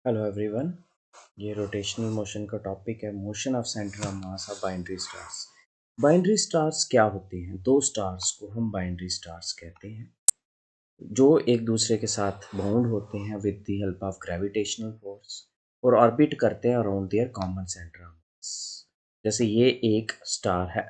Hello everyone. ये rotational motion का topic है, motion of centre of mass of binary stars. Binary stars क्या होते हैं? दो स्टार्स को हम बाइनरी स्टार्स कहते हैं जो एक दूसरे के साथ बाउंड होते हैं with the help of gravitational force और ऑर्बिट करते हैं around their common centre of मास। जैसे ये एक स्टार है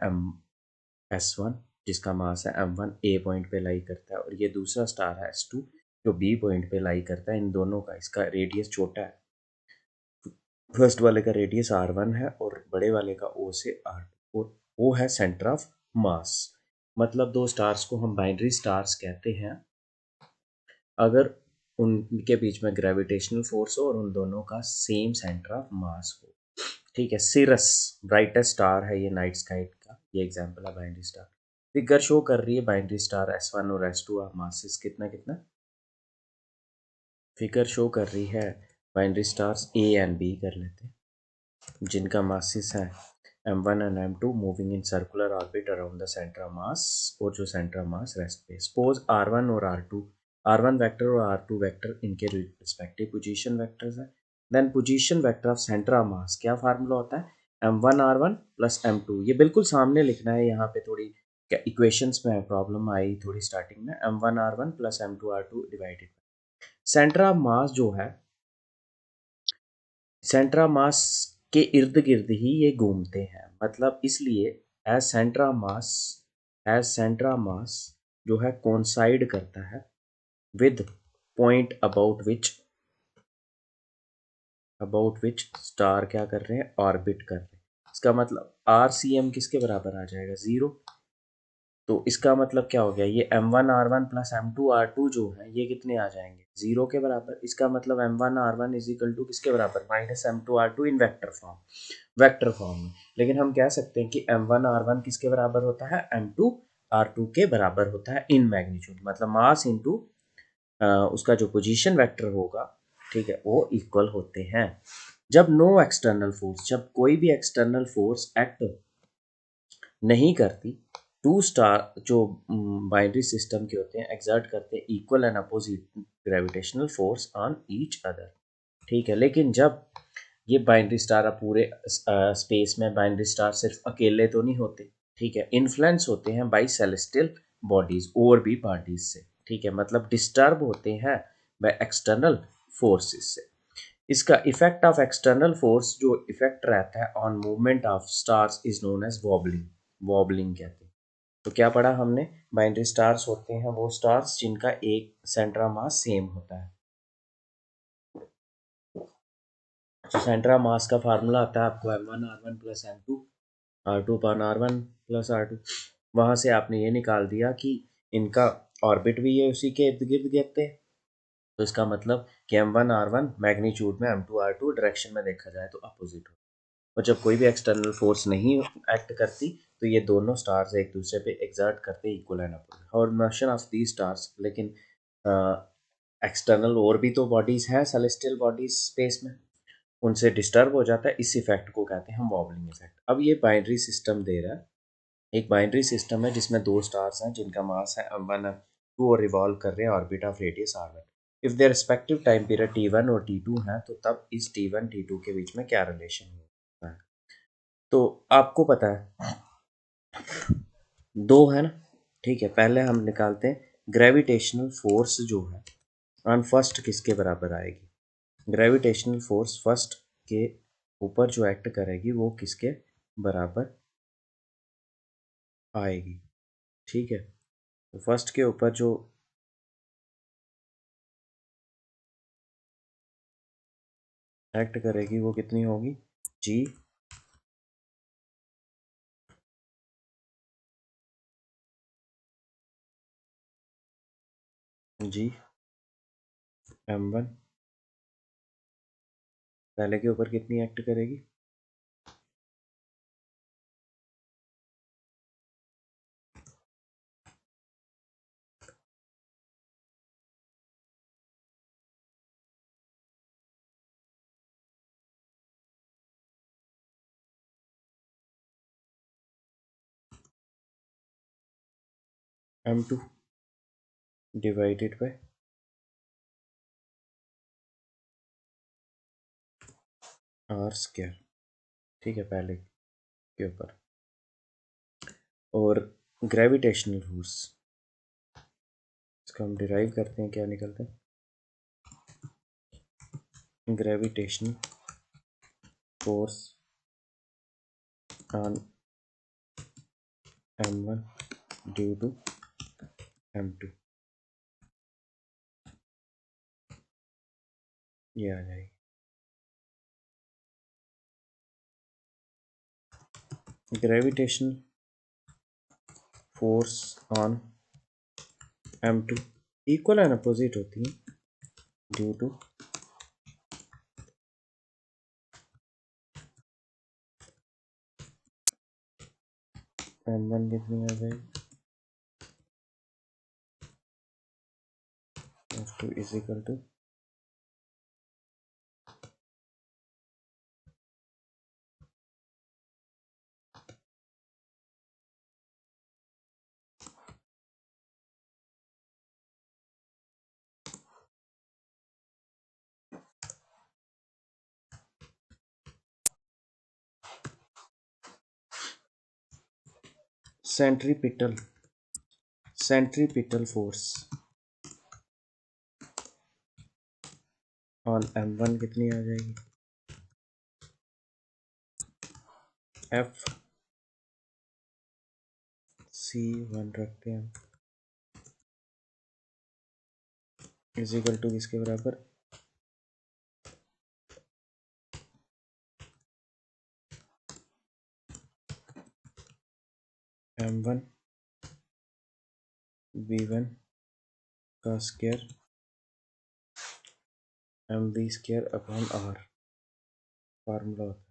S1 जिसका मास है M1, ए पॉइंट पे लाई करता है, और ये दूसरा स्टार है S2 जो बी पॉइंट पे लाई करता है। इन दोनों का इसका रेडियस छोटा है। फर्स्ट वाले का रेडियस R1 है और बड़े वाले का O से R2, और O है सेंटर ऑफ मास। मतलब दो स्टार्स को हम बाइनरी स्टार्स कहते हैं अगर उनके बीच में ग्रेविटेशनल फोर्स हो और उन दोनों का सेम सेंटर ऑफ मास हो। ठीक है। सिरस ब्राइटेस्ट स्टार है ये नाइट स्काई का, ये एग्जांपल है बाइनरी स्टार। फिगर शो कर रही है बाइनरी स्टार S1 और S2 ऑफ मासेस कितना कितना। फिगर शो कर रही है binary stars A and B कर लेते हैं जिनका मासेस है M1 and M2 moving in circular orbit around the centre of mass, और जो सेंटर ऑफ मास रेस्ट पे। सपोज R1 और R2, R1 वेक्टर और R2 वेक्टर इनके रिस्पेक्टिव पोजीशन वेक्टर्स हैं। Then position vector of centre of mass क्या formula होता है? M1 R1 plus M2। ये बिल्कुल सामने लिखना है, यहाँ पे थोड़ी इक्वेशंस में प्रॉब्लम आई थोड़ी स्टार्टिंग में। M1R1 plus M2R2 divided. Centre of मास जो है, सेंटर ऑफ मास के इर्द गिर्द ही ये घूमते हैं, मतलब इसलिए एज सेंटर ऑफ मास जो है कोइंसाइड करता है with point about which star क्या कर रहे हैं? ऑर्बिट कर रहे हैं। इसका मतलब RCM किसके बराबर आ जाएगा? 0। तो इसका मतलब क्या हो गया? ये M1R1 प्लस M2R2 जो है ये कितने आ जाएंगे? 0 के बराबर। इसका मतलब M1R1 इज इक्वल टू किसके बराबर? माइनस M2R2 इन वेक्टर फॉर्म में। लेकिन हम कह सकते हैं कि M1R1 किसके बराबर होता है? M2R2 के बराबर होता है इन मैग्नीट्यूड, मतलब मास इंटू उसका जो पोजीशन वेक्टर होगा, ठीक है, वो इक्वल होते हैं। जब नो एक्सटर्नल फोर्स, जब कोई भी एक्सटर्नल फोर्स एक्ट नहीं करती, टू स्टार जो बाइनरी सिस्टम के होते हैं एक्सर्ट करते हैं equal and opposite gravitational force on each other. ठीक है। लेकिन जब ये बाइनरी स्टार अब पूरे स्पेस में बाइनरी स्टार सिर्फ अकेले तो नहीं होते, ठीक है, इन्फ्लुएंस होते हैं बाय सेलेस्टियल बॉडीज और भी पार्टीज से। ठीक है, मतलब डिस्टर्ब होते हैं बाय एक्सटर्नल फोर्सेस से। इसका इफेक्ट ऑफ एक्सटर्नल फोर्स जो इफेक्ट रहता है on movement of stars is known as wobbling. Wobbling कहते हैं। तो क्या पढ़ा हमने? बाइनरी स्टार्स होते हैं वो स्टार्स जिनका एक सेंटर ऑफ मास सेम होता है। तो सेंटर ऑफ मास का फार्मूला आता है आपको M1R1 प्लस M2R2 पान R1 प्लस R2। वहां से आपने ये निकाल दिया कि इनका ऑर्बिट भी ये उसी के इर्द गिर्द गिरते हैं। तो इसका मतलब कि M1R1 मैग्नीट्यूड में M2R2 डायरेक्शन में देखा जाए तो अपोजिट हो। और जब कोई भी एक्सटर्नल फोर्स नहीं एक्ट करती तो ये दोनों स्टार्स एक दूसरे पे एक्सर्ट करते इक्वल एंड अपोजिट। और मोशन ऑफ दी स्टार्स, लेकिन एक्सटर्नल और भी तो बॉडीज हैं, सेलेस्टियल बॉडीज स्पेस में, उनसे डिस्टर्ब हो जाता है। इस इफेक्ट को कहते हैं हम वॉबलिंग इफेक्ट। अब ये बाइनरी सिस्टम दे रहा है, एक बाइनरी सिस्टम है जिसमें दो स्टार्स हैं जिनका मास है M1 M2 और रिवॉल्व कर रहे हैं orbit of radius R1। If their respective time period T1 और T2 है तो तब इस T1 T2 के बीच में क्या रिलेशन होता है? तो आपको पता है दो है ना। ठीक है, पहले हम निकालते हैं ग्रेविटेशनल फोर्स जो है ऑन फर्स्ट किसके बराबर आएगी। ग्रेविटेशनल फोर्स फर्स्ट के ऊपर जो एक्ट करेगी वो किसके बराबर आएगी? ठीक है, तो फर्स्ट के ऊपर जो एक्ट करेगी वो कितनी होगी? जी जी M1 पहले के ऊपर कितनी एक्ट करेगी? M2 divided by are square, ठीक है, पहले के ऊपर। और ग्रेविटेशनल फोर्स, इसको हम डिराइव करते हैं, क्या निकलता है, gravitational force on m1 due to m2, ये आ जाएगी। Gravitational force on m2 equal and opposite होती है ड्यू टू m1 कितनी आ जाएगी, f2 is equal to centripetal force on m1 कितनी आ जाएगी, एफ c1 रखते हैं इज इक्वल टू किसके बराबर, m1 v1 का square mv square upon r, formula होता है।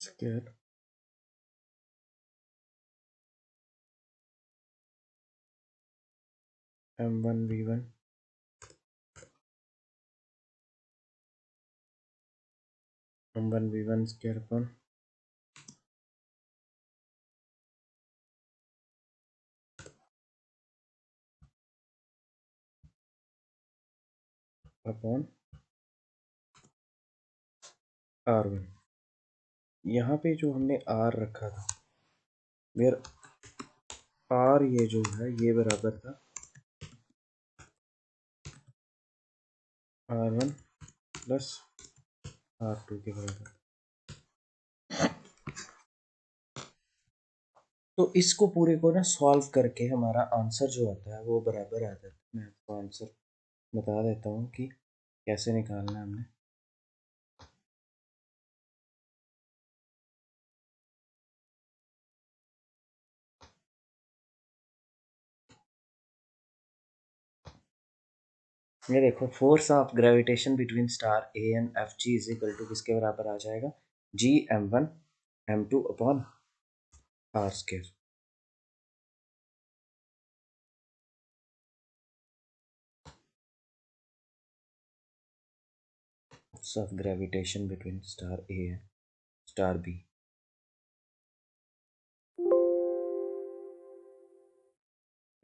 Square m1 v1 square upon r1। यहाँ पे जो हमने r रखा था, वेयर r ये जो है ये बराबर था r1 प्लस r2 के बराबर। तो इसको पूरे को ना सॉल्व करके हमारा आंसर जो आता है वो बराबर आ जाता है। मैं आपको आंसर बता देता हूँ कि कैसे निकालना है हमने। ये देखो, force of gravitation between star A and F G is equal to किसके बराबर आ जाएगा, G m1 m2 upon r square. Of gravitation between star A and star B.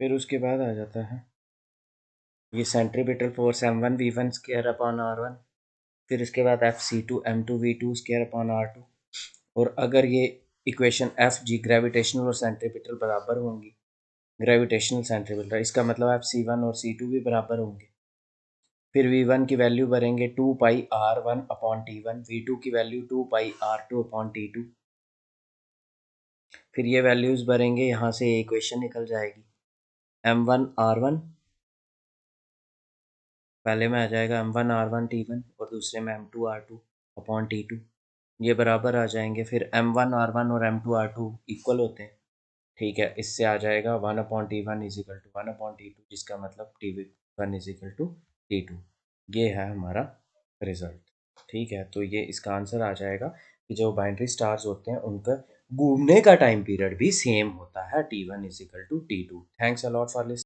फिर उसके बाद आ जाता है ये centripetal force m1 v1 square upon r1। फिर इसके बाद F C two m2 v2 square upon r2। और अगर ये इक्वेशन एफ जी ग्रेविटेशनल और सेंट्रीपिटल बराबर होंगी, ग्रेविटेशनल सेंट्रीपिटल, इसका मतलब एफ सी वन और सी टू भी बराबर होंगे। फिर वी वन की वैल्यू भरेंगे 2πr1/t1, वी टू की वैल्यू 2πr2/t2। फिर ये वैल्यूज़ भरेंगे, यहाँ से इक्वेशन निकल जाएगी m1r1, पहले में आ जाएगा m1r1t1 और दूसरे में m2r2/t2, ये बराबर आ जाएंगे। फिर m1r1 और m2r2 इक्वल होते हैं, ठीक है, इससे आ जाएगा 1/t1 इजिकल टू 1/t2, जिसका मतलब t1 इजिकल टू t2। ये है हमारा रिजल्ट, ठीक है। तो ये इसका आंसर आ जाएगा कि जो बाइनरी स्टार्स होते हैं उनका घूमने का टाइम पीरियड भी सेम होता है, t1 is equal to t2। Thanks a lot for listening.